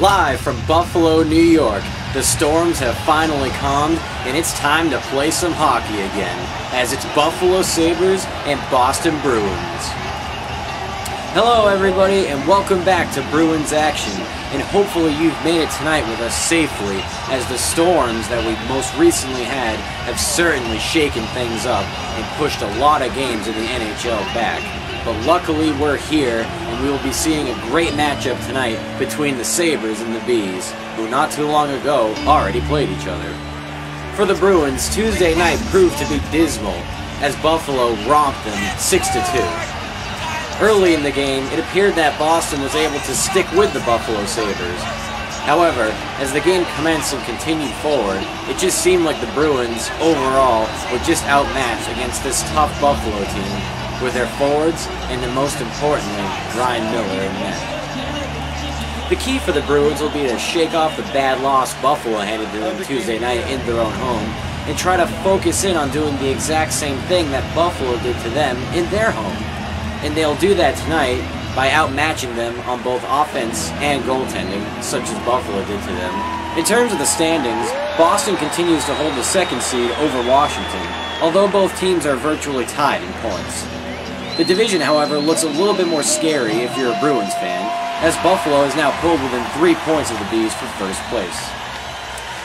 Live from Buffalo, New York, the storms have finally calmed, and it's time to play some hockey again, as it's Buffalo Sabres and Boston Bruins. Hello everybody, and welcome back to Bruins Action, and hopefully you've made it tonight with us safely, as the storms that we most recently had have certainly shaken things up and pushed a lot of games in the NHL back. But luckily we're here, and we will be seeing a great matchup tonight between the Sabres and the Bees, who not too long ago already played each other. For the Bruins, Tuesday night proved to be dismal, as Buffalo romped them 6-2. Early in the game, it appeared that Boston was able to stick with the Buffalo Sabres. However, as the game commenced and continued forward, it just seemed like the Bruins, overall, were just outmatched against this tough Buffalo team, with their forwards, and then most importantly, Ryan Miller in net. The key for the Bruins will be to shake off the bad loss Buffalo handed to them Tuesday night in their own home, and try to focus in on doing the exact same thing that Buffalo did to them in their home. And they'll do that tonight by outmatching them on both offense and goaltending, such as Buffalo did to them. In terms of the standings, Boston continues to hold the second seed over Washington, although both teams are virtually tied in points. The division, however, looks a little bit more scary if you're a Bruins fan, as Buffalo is now pulled within 3 points of the Bees for first place.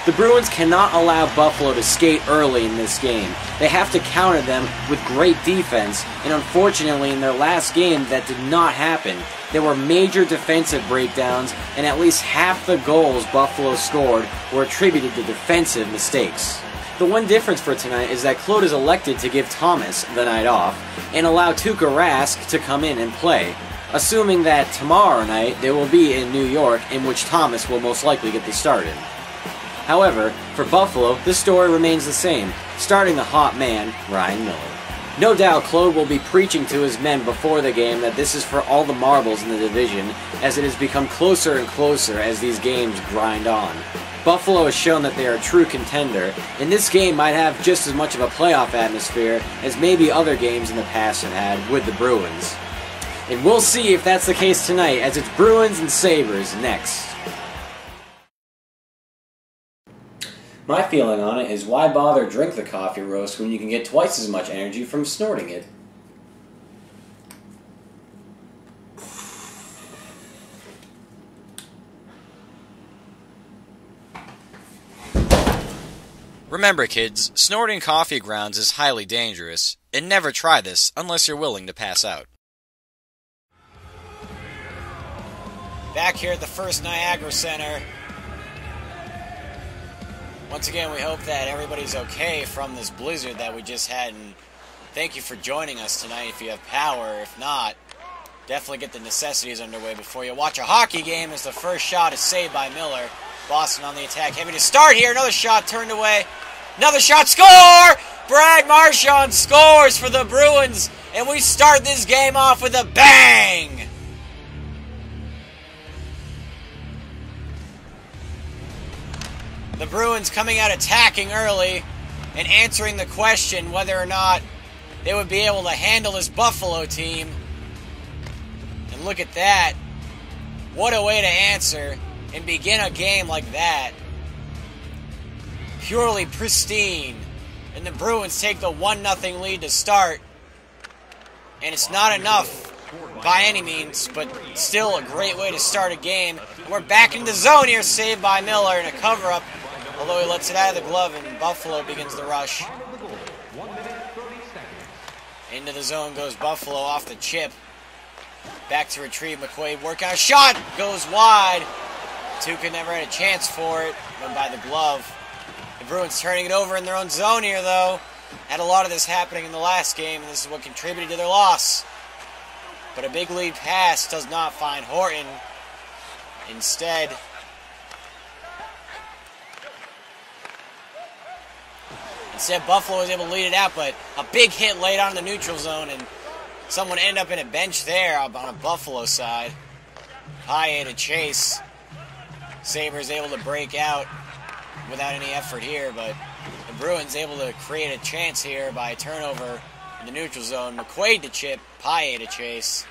The Bruins cannot allow Buffalo to skate early in this game. They have to counter them with great defense, and unfortunately in their last game that did not happen. There were major defensive breakdowns, and at least half the goals Buffalo scored were attributed to defensive mistakes. The one difference for tonight is that Claude is elected to give Thomas the night off and allow Tuukka Rask to come in and play, assuming that tomorrow night they will be in New York, in which Thomas will most likely get the start in. However, for Buffalo, the story remains the same, starting the hot man, Ryan Miller. No doubt Claude will be preaching to his men before the game that this is for all the marbles in the division, as it has become closer and closer as these games grind on. Buffalo has shown that they are a true contender, and this game might have just as much of a playoff atmosphere as maybe other games in the past have had with the Bruins. And we'll see if that's the case tonight, as it's Bruins and Sabres next. My feeling on it is, why bother drink the coffee roast when you can get twice as much energy from snorting it? Remember kids, snorting coffee grounds is highly dangerous, and never try this unless you're willing to pass out. Back here at the First Niagara Center. Once again, we hope that everybody's okay from this blizzard that we just had, and thank you for joining us tonight if you have power. If not, definitely get the necessities underway before you watch a hockey game, as the first shot is saved by Miller. Boston on the attack, having to start here. Another shot turned away. Another shot, score! Brad Marchand scores for the Bruins, and we start this game off with a bang! The Bruins coming out attacking early and answering the question whether or not they would be able to handle this Buffalo team. And look at that. What a way to answer and begin a game like that. Purely pristine. And the Bruins take the 1-0 lead to start. And it's not enough by any means, but still a great way to start a game. And we're back in the zone here, saved by Miller in a cover-up. Although he lets it out of the glove, and Buffalo begins the rush. Into the zone goes Buffalo off the chip. Back to retrieve McQuaid. Work on a shot! Goes wide. Tuukka never had a chance for it. Went by the glove. The Bruins turning it over in their own zone here, though. Had a lot of this happening in the last game, and this is what contributed to their loss. But a big lead pass does not find Horton. Instead, Buffalo was able to lead it out, but a big hit laid on the neutral zone, and someone ended up in a bench there on a Buffalo side. Paille to chase. Sabres able to break out without any effort here, but the Bruins able to create a chance here by a turnover in the neutral zone. McQuaid to chip, Paille to chase.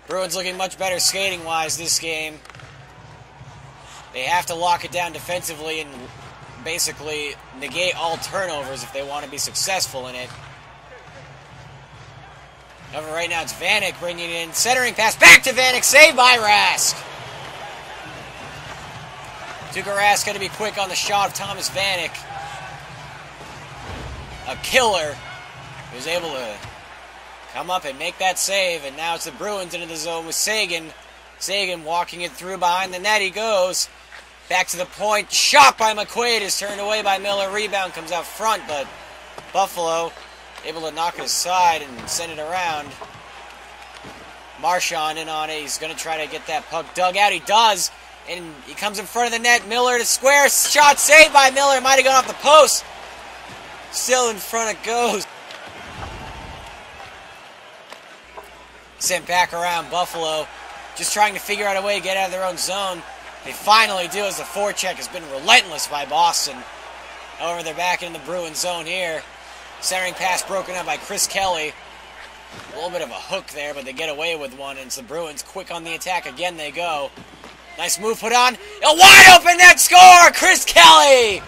Bruins looking much better skating-wise this game. They have to lock it down defensively and basically negate all turnovers if they want to be successful in it. However, right now it's Vanek bringing it in. Centering pass back to Vanek. Saved by Rask. Tuukka Rask going to be quick on the shot of Thomas Vanek. A killer. He was able to come up and make that save. And now it's the Bruins into the zone with Sagan. Sagan walking it through behind the net. He goes. Back to the point. Shot by McQuaid is turned away by Miller. Rebound comes out front, but Buffalo able to knock it aside and send it around. Marchand in on it. He's going to try to get that puck dug out. He does. And he comes in front of the net. Miller to square. Shot saved by Miller. Might have gone off the post. Still in front it goes. Sent back around. Buffalo just trying to figure out a way to get out of their own zone. They finally do, as the forecheck has been relentless by Boston. However, they're back in the Bruins zone here. Centering pass broken up by Chris Kelly. A little bit of a hook there, but they get away with one. And it's the Bruins quick on the attack. Again, they go. Nice move put on. A wide open net score! Chris Kelly!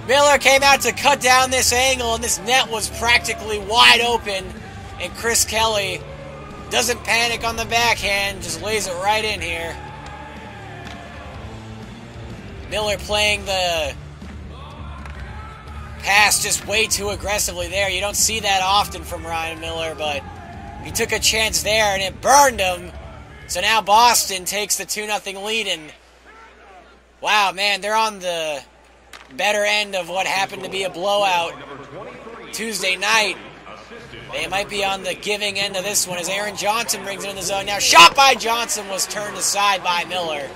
Miller came out to cut down this angle, and this net was practically wide open. And Chris Kelly doesn't panic on the backhand, just lays it right in here. Miller playing the pass just way too aggressively there. You don't see that often from Ryan Miller, but he took a chance there, and it burned him. So now Boston takes the 2-0 lead, and wow, man, they're on the better end of what happened to be a blowout Tuesday night. They might be on the giving end of this one as Aaron Johnson brings it in the zone. Now, shot by Johnson was turned aside by Miller.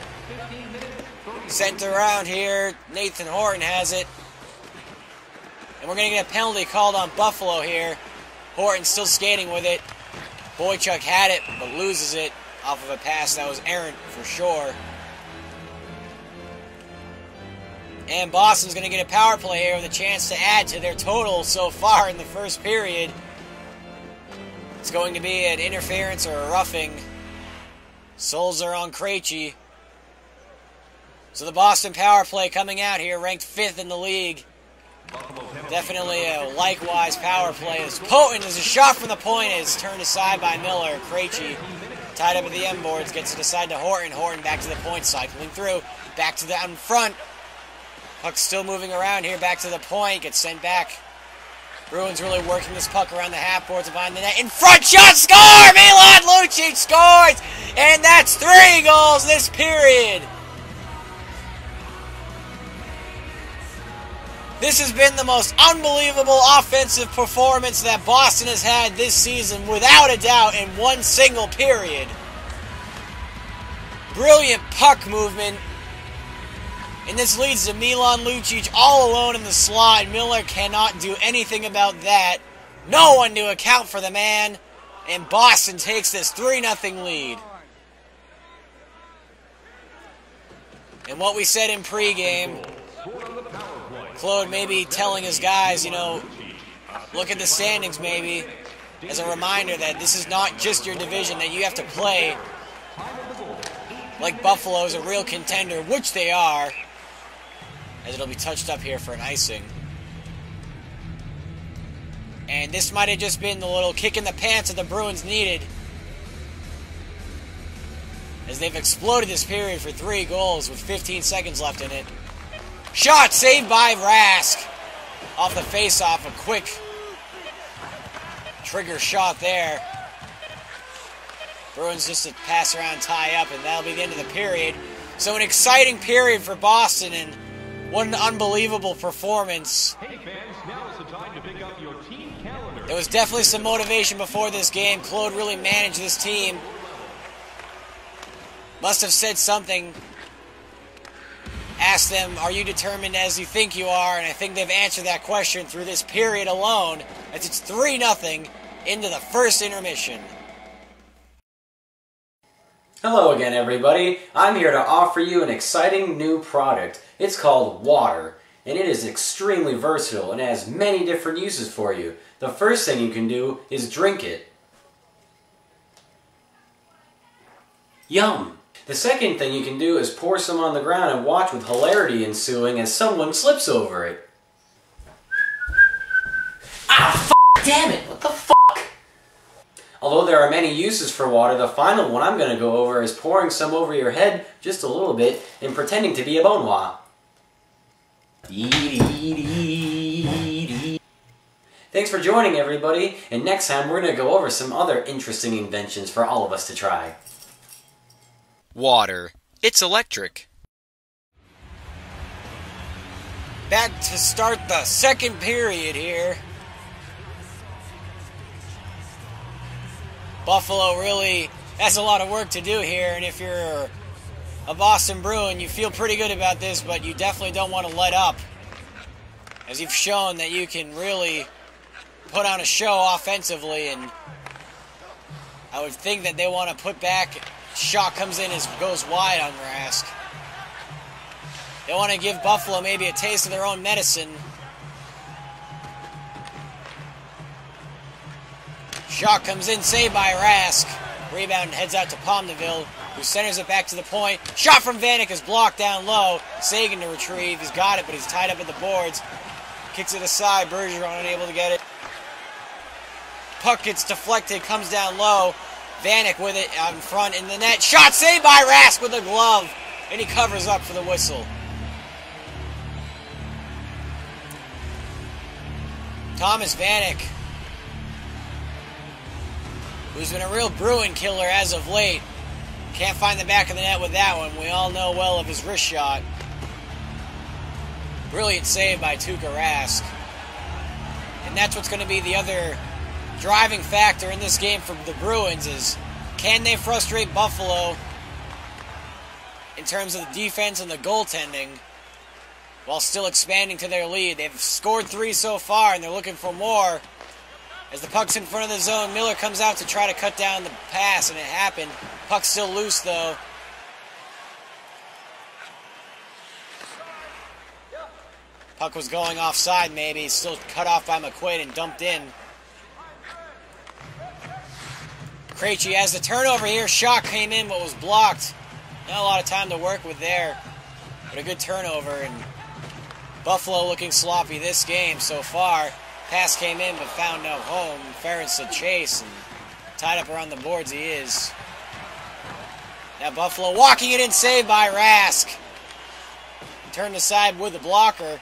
Sent around here. Nathan Horton has it. And we're going to get a penalty called on Buffalo here. Horton still skating with it. Boychuk had it, but loses it off of a pass that was errant for sure. And Boston's going to get a power play here with a chance to add to their total so far in the first period. It's going to be an interference or a roughing. Souls are on Krejci. So the Boston power play coming out here, ranked 5th in the league. Definitely a likewise power play. As potent as a shot from the point is turned aside by Miller. Krejci tied up at the end boards, gets it aside to Horton. Horton back to the point, cycling through. Back to the out in front. Puck's still moving around here, back to the point, gets sent back. Bruins really working this puck around the half boards behind the net. In front shot, score! Milan Lucic scores! And that's 3 goals this period. This has been the most unbelievable offensive performance that Boston has had this season, without a doubt, in one single period. Brilliant puck movement. And this leads to Milan Lucic all alone in the slot. Miller cannot do anything about that. No one to account for the man. And Boston takes this 3-0 lead. And what we said in pregame, Claude maybe telling his guys, you know, look at the standings maybe, as a reminder that this is not just your division, that you have to play like Buffalo is a real contender, which they are, as it'll be touched up here for an icing. And this might have just been the little kick in the pants that the Bruins needed, as they've exploded this period for 3 goals with 15 seconds left in it. Shot saved by Rask off the face-off. A quick trigger shot there. Bruins just to pass around, tie up, and that'll be the end of the period. So an exciting period for Boston, and what an unbelievable performance. Hey fans, now is the time to pick up your team calendar. There was definitely some motivation before this game. Claude really managed this team. Must have said something. Asked them, are you determined as you think you are? And I think they've answered that question through this period alone, as it's 3-0 into the first intermission. Hello again, everybody. I'm here to offer you an exciting new product. It's called water, and it is extremely versatile and has many different uses for you. The first thing you can do is drink it. Yum! The second thing you can do is pour some on the ground and watch with hilarity ensuing as someone slips over it. Ah, damn it! What the fuck? Although there are many uses for water, the final one I'm going to go over is pouring some over your head, just a little bit, and pretending to be a bonwa. Thanks for joining, everybody, and next time we're going to go over some other interesting inventions for all of us to try. Water. It's electric. Back to start the second period here. Buffalo really has a lot of work to do here, and if you're a Boston Bruin, you feel pretty good about this, but you definitely don't want to let up, as you've shown that you can really put on a show offensively, and I would think that they want to put back. Shot comes in and goes wide on Rask. They want to give Buffalo maybe a taste of their own medicine. Shot comes in, saved by Rask. Rebound heads out to Palmdeville, who centers it back to the point. Shot from Vanek is blocked down low. Sagan to retrieve. He's got it, but he's tied up at the boards. Kicks it aside. Bergeron unable to get it. Puck gets deflected, comes down low. Vanek with it out in front in the net. Shot saved by Rask with a glove. And he covers up for the whistle. Thomas Vanek, who's been a real Bruin killer as of late. Can't find the back of the net with that one. We all know well of his wrist shot. Brilliant save by Tuukka Rask. And that's what's going to be the other driving factor in this game for the Bruins is, can they frustrate Buffalo in terms of the defense and the goaltending while still expanding to their lead? They've scored 3 so far, and they're looking for more. As the puck's in front of the zone, Miller comes out to try to cut down the pass, and it happened. Puck's still loose, though. Puck was going offside, maybe. Still cut off by McQuaid and dumped in. Krejci has the turnover here. Shot came in, but was blocked. Not a lot of time to work with there. But a good turnover, and Buffalo looking sloppy this game so far. Pass came in, but found no home. Ferentz to chase, and tied up around the boards he is. Now Buffalo walking it in, saved by Rask. Turned aside with the blocker,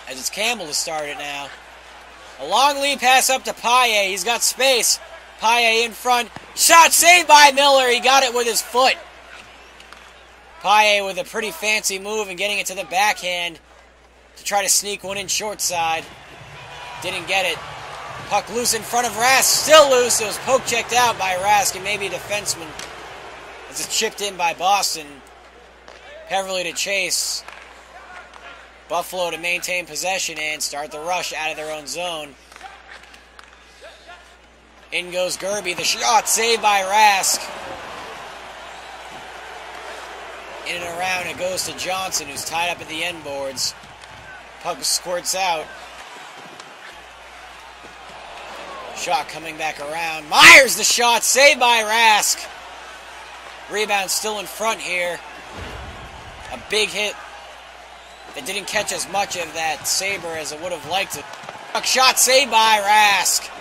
as it's Campbell to start it now. A long lead pass up to Paille. He's got space. Paille in front. Shot saved by Miller. He got it with his foot. Paille with a pretty fancy move and getting it to the backhand to try to sneak one in short side. Didn't get it. Puck loose in front of Rask. Still loose. It was poke checked out by Rask and maybe a defenseman. As it's chipped in by Boston. Peverly to chase. Buffalo to maintain possession and start the rush out of their own zone. In goes Gerby. The shot saved by Rask. In and around it goes to Johnson, who's tied up at the end boards. Puck squirts out. Shot coming back around. Myers the shot, saved by Rask. Rebound still in front here. A big hit that didn't catch as much of that Sabre as it would have liked it. Puck shot saved by Rask.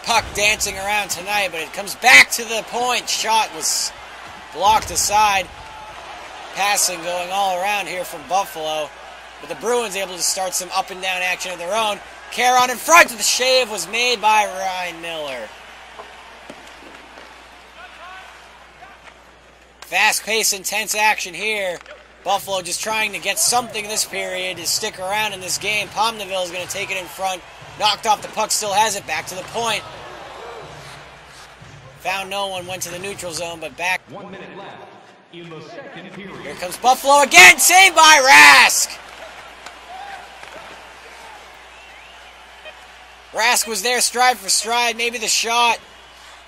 Puck dancing around tonight, but it comes back to the point. Shot was blocked aside. Passing going all around here from Buffalo. But the Bruins able to start some up and down action of their own. Caron in front. The shave was made by Ryan Miller. Fast-paced, intense action here. Buffalo just trying to get something this period to stick around in this game. Palmdeville is going to take it in front. Knocked off the puck, still has it. Back to the point. Found no one, went to the neutral zone, but back. 1 minute left in the second period. Here comes Buffalo again, saved by Rask. Rask was there stride for stride. Maybe the shot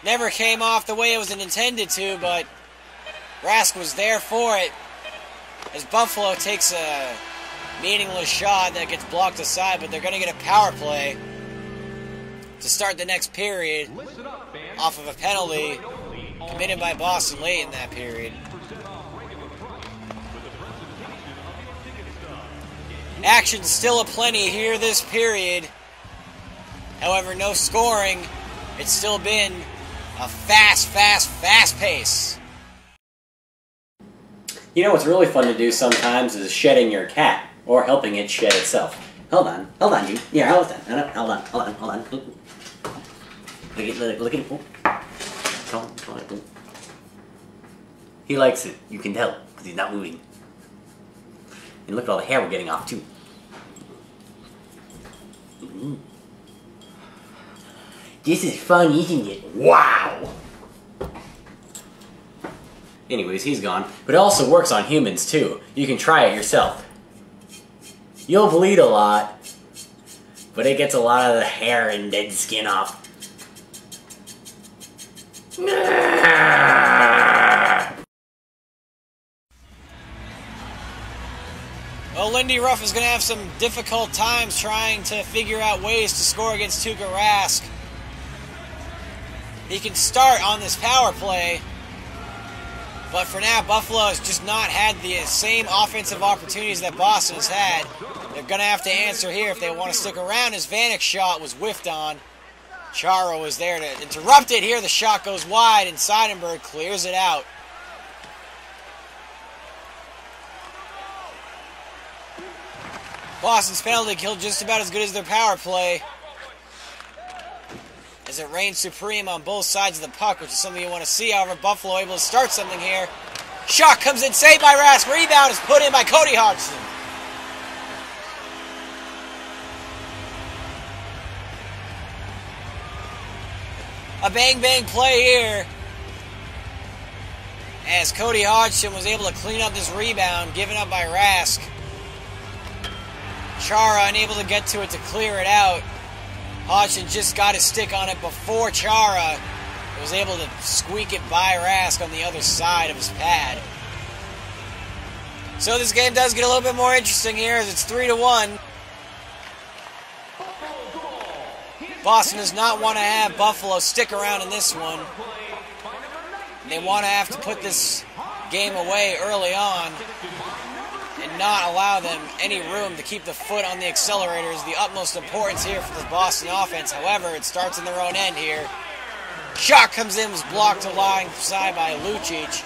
never came off the way it was intended to, but Rask was there for it. As Buffalo takes a meaningless shot that gets blocked aside, but they're going to get a power play to start the next period off of a penalty committed by Boston late in that period. Action still aplenty here this period. However, no scoring. It's still been a fast pace. You know what's really fun to do sometimes is shedding your cat, or helping it shed itself. Hold on, dude. Yeah, hold on. Look at it. Come on. He likes it. You can tell, because he's not moving. And look at all the hair we're getting off, too. This is fun, isn't it? Wow! Anyways, he's gone. But it also works on humans, too. You can try it yourself. You'll bleed a lot, but it gets a lot of the hair and dead skin off. Well, Lindy Ruff is going to have some difficult times trying to figure out ways to score against Tuukka Rask. He can start on this power play, but for now, Buffalo has just not had the same offensive opportunities that Boston has had. They're going to have to answer here if they want to stick around. His Vanek shot was whiffed on. Chara was there to interrupt it. Here the shot goes wide, and Seidenberg clears it out. Boston's penalty kill just about as good as their power play, as it reigns supreme on both sides of the puck, which is something you want to see. However, Buffalo able to start something here. Shot comes in, saved by Rask. Rebound is put in by Cody Hodgson. A bang-bang play here, as Cody Hodgson was able to clean up this rebound given up by Rask. Chara unable to get to it to clear it out. Hodgson just got his stick on it before Chara was able to squeak it by Rask on the other side of his pad. So this game does get a little bit more interesting here, as it's 3-1. Boston does not want to have Buffalo stick around in this one. They want to have to put this game away early on and not allow them any room to keep the foot on the accelerator is the utmost importance here for the Boston offense. However, it starts in their own end here. Shot comes in, was blocked alongside by Lucic.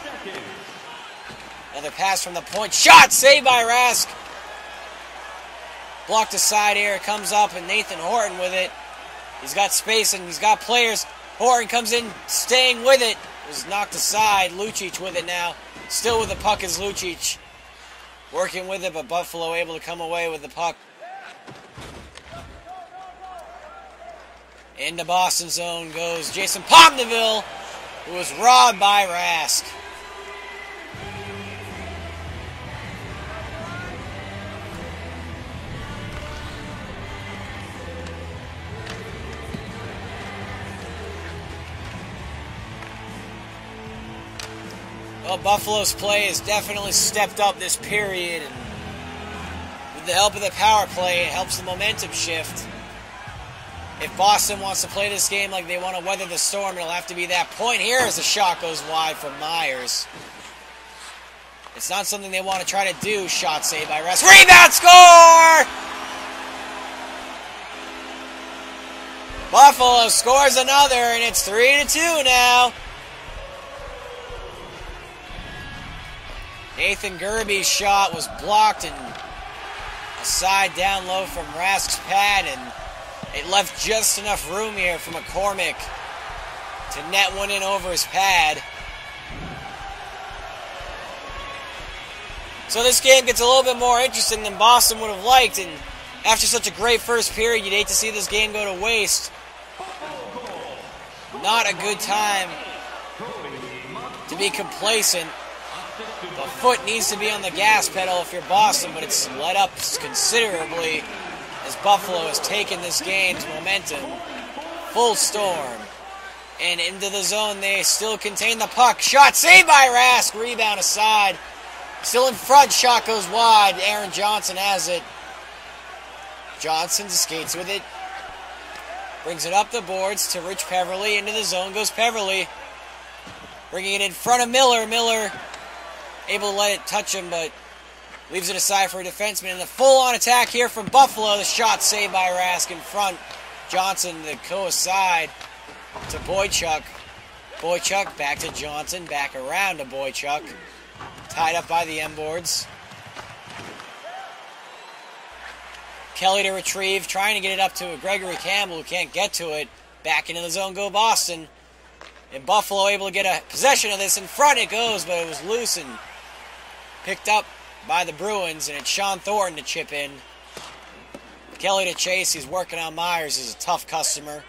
Another pass from the point. Shot saved by Rask. Blocked aside here. It comes up, and Nathan Horton with it. He's got space and he's got players. Horton comes in, staying with it. Was knocked aside. Lucic with it now. Still with the puck is Lucic. Working with it, but Buffalo able to come away with the puck. Into Boston zone goes Jason Pomneville, who was robbed by Rask. Well, Buffalo's play has definitely stepped up this period, and with the help of the power play, it helps the momentum shift. If Boston wants to play this game like they want to weather the storm, it'll have to be that point here as the shot goes wide from Myers. It's not something they want to try to do. Shot saved by Rask. Rebound score! Buffalo scores another, and it's 3-2 now. Nathan Gerby's shot was blocked and a side down low from Rask's pad, and it left just enough room here for McCormick to net one in over his pad. So this game gets a little bit more interesting than Boston would have liked, and after such a great first period, you'd hate to see this game go to waste. Not a good time to be complacent. The foot needs to be on the gas pedal if you're Boston, but it's let up considerably as Buffalo has taken this game to momentum. Full storm. And into the zone, they still contain the puck. Shot saved by Rask. Rebound aside. Still in front, shot goes wide. Aaron Johnson has it. Johnson skates with it. Brings it up the boards to Rich Peverly. Into the zone goes Peverly. Bringing it in front of Miller. Miller able to let it touch him, but leaves it aside for a defenseman. And the full-on attack here from Buffalo. The shot saved by Rask in front. Johnson to go aside to Boychuk. Boychuk back to Johnson. Back around to Boychuk. Tied up by the M-boards. Kelly to retrieve. Trying to get it up to Gregory Campbell, who can't get to it. Back into the zone go Boston. And Buffalo able to get a possession of this. In front it goes, but it was loose and picked up by the Bruins. And it's Sean Thornton to chip in. Kelly to chase. He's working on Myers. He's a tough customer.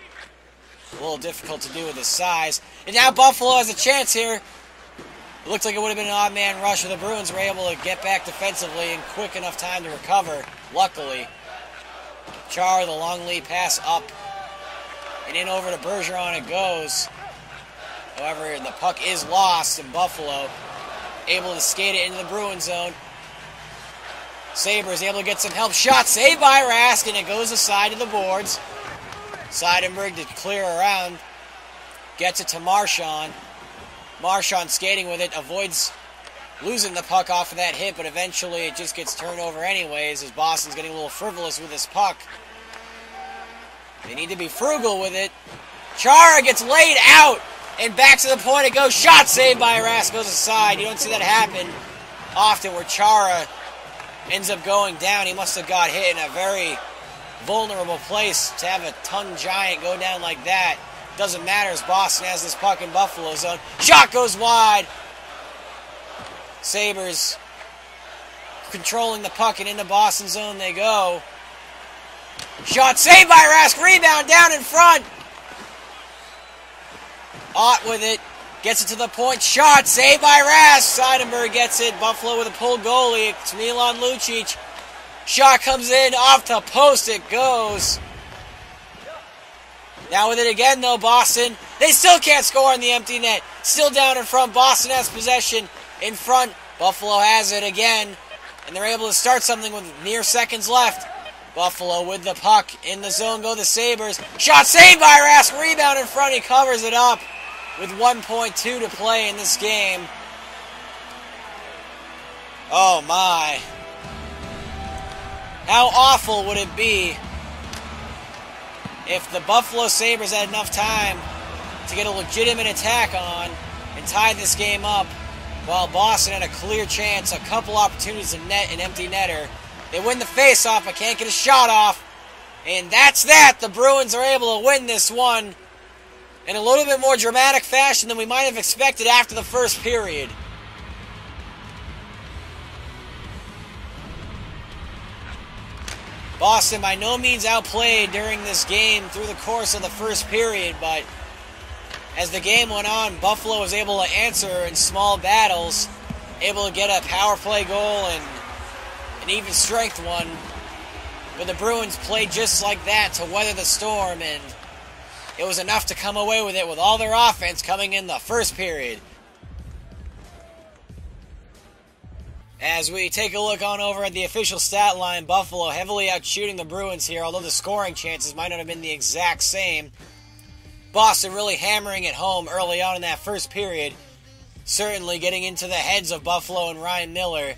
A little difficult to do with his size. And now Buffalo has a chance here. It looked like it would have been an odd man rush, but the Bruins were able to get back defensively in quick enough time to recover, luckily. Char, the long lead pass up. And in over to Bergeron it goes. However, the puck is lost, and Buffalo able to skate it into the Bruin zone. Sabres able to get some help. Shot saved by Rask, and it goes aside to the boards. Seidenberg to clear around. Gets it to Marchand. Marchand skating with it. Avoids losing the puck off of that hit, but eventually it just gets turned over anyways as Boston's getting a little frivolous with this puck. They need to be frugal with it. Chara gets laid out. And back to the point it goes. Shot saved by Rask. Goes aside. You don't see that happen often where Chara ends up going down. He must have got hit in a very vulnerable place to have a ton giant go down like that. Doesn't matter as Boston has this puck in Buffalo zone. Shot goes wide. Sabres controlling the puck and into Boston zone they go. Shot saved by Rask. Rebound down in front. Ott with it. Gets it to the point. Shot saved by Rask. Seidenberg gets it. Buffalo with a pulled goalie. It's Milan Lucic. Shot comes in. Off the post it goes. Now with it again though, Boston. They still can't score in the empty net. Still down in front. Boston has possession in front. Buffalo has it again. And they're able to start something with mere seconds left. Buffalo with the puck. In the zone go the Sabres. Shot saved by Rask. Rebound in front. He covers it up with 1.2 to play in this game. Oh my. How awful would it be if the Buffalo Sabres had enough time to get a legitimate attack on and tie this game up while Boston had a clear chance, a couple opportunities to net an empty netter. They win the face-off but can't get a shot off. And that's that. The Bruins are able to win this one in a little bit more dramatic fashion than we might have expected after the first period. Boston by no means outplayed during this game through the course of the first period, but as the game went on, Buffalo was able to answer in small battles, able to get a power play goal and an even strength one. But the Bruins played just like that to weather the storm, and it was enough to come away with it with all their offense coming in the first period. As we take a look on over at the official stat line, Buffalo heavily outshooting the Bruins here, although the scoring chances might not have been the exact same. Boston really hammering it home early on in that first period, certainly getting into the heads of Buffalo and Ryan Miller.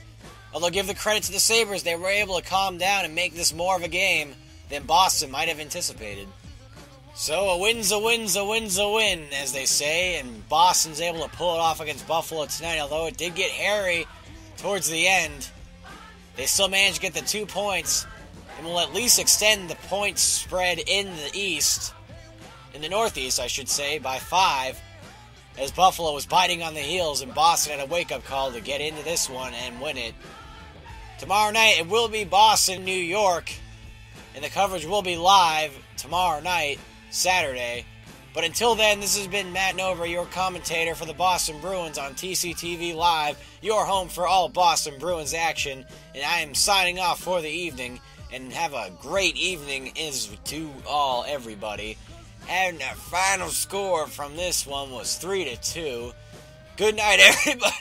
Although give the credit to the Sabres, they were able to calm down and make this more of a game than Boston might have anticipated. So a win's a win's a win's a win, as they say, and Boston's able to pull it off against Buffalo tonight, although it did get hairy towards the end. They still managed to get the 2 points and will at least extend the point spread in the East, in the Northeast, I should say, by 5, as Buffalo was biting on the heels and Boston had a wake-up call to get into this one and win it. Tomorrow night, it will be Boston, New York, and the coverage will be live tomorrow night, Saturday. But until then, this has been Matt Nover, your commentator for the Boston Bruins on TCTV Live, your home for all Boston Bruins action, and I am signing off for the evening, and have a great evening is to all, everybody. And the final score from this one was 3-2. Good night, everybody.